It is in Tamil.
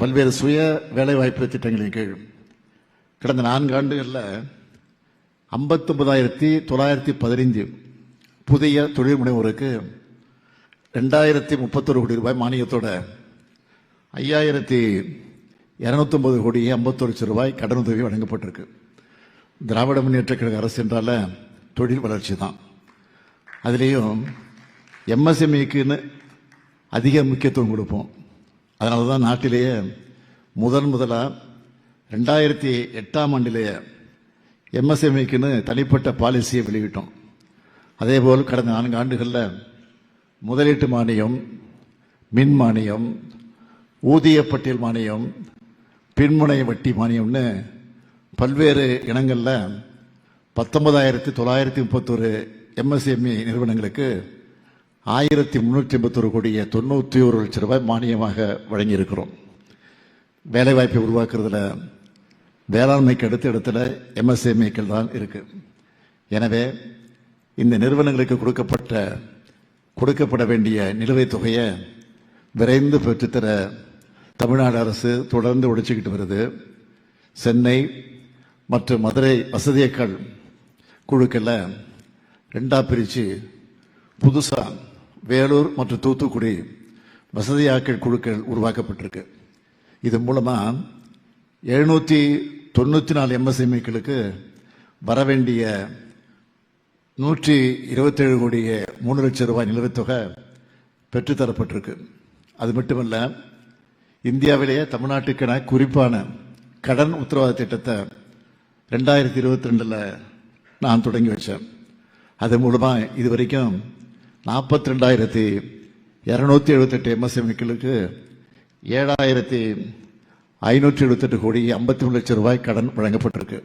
பல்வேறு சுய வேலைவாய்ப்பு திட்டங்களின் கீழ் கடந்த 4 ஆண்டுகளில் 59,915 புதிய தொழில் முனைவோருக்கு 2031 கோடி ரூபாய் மானியத்தோட 5,209 கோடி 51 லட்சம் ரூபாய் கடனுதவி வழங்கப்பட்டிருக்கு. திராவிட முன்னேற்ற கழக அரசு என்றால தொழில் வளர்ச்சி தான். அதுலேயும் எம்எஸ்எம்இக்குன்னு அதிக முக்கியத்துவம் கொடுப்போம். அதனால தான் நாட்டிலேயே முதலாக 2008ஆம் ஆண்டிலேயே எம்எஸ்எம்இக்குன்னு தனிப்பட்ட பாலிசியை வெளியிட்டோம். அதேபோல் கடந்த 4 ஆண்டுகளில் முதலீட்டு மானியம், மின் மானியம், ஊதிய பட்டியல் மானியம், பின்முனை வட்டி மானியம்னு பல்வேறு இனங்களில் 19,931 எம்எஸ்எம்இ நிறுவனங்களுக்கு 1,381 கோடியே 91 லட்சம் ரூபாய் மானியமாக வழங்கியிருக்கிறோம். வேலைவாய்ப்பை உருவாக்குறதுல வேளாண்மைக்கு அடுத்த இடத்துல எம்எஸ்எம்இக்கள் தான் இருக்கு. எனவே இந்த நிறுவனங்களுக்கு கொடுக்கப்பட வேண்டிய நிலுவைத் தொகையை விரைந்து பெற்றுத்தர தமிழ்நாடு அரசு தொடர்ந்து உழைச்சிக்கிட்டு வருது. சென்னை மற்றும் மதுரை வசதியக்கள் குழுக்களில் 2ஆக பிரித்து புதுசாக வேலூர் மற்றும் தூத்துக்குடி வசதியாக்கள் குழுக்கள் உருவாக்கப்பட்டிருக்கு. இது மூலமாக 794 எம்எஸ்எம்இக்களுக்கு வர வேண்டிய 127 கோடியே 3 லட்சம் ரூபாய் நிலுவைத் தொகை பெற்றுத்தரப்பட்டிருக்கு. அது மட்டுமல்ல, இந்தியாவிலேயே தமிழ்நாட்டுக்கான குறிப்பான கடன் உத்தரவாத திட்டத்தை 2022 நான் தொடங்கி வச்சேன். அது மூலமாக இதுவரைக்கும் 42,278 எம்எஸ்எம்இக்களுக்கு 7,578 கோடி 53 லட்சம் ரூபாய் கடன் வழங்கப்பட்டிருக்கு.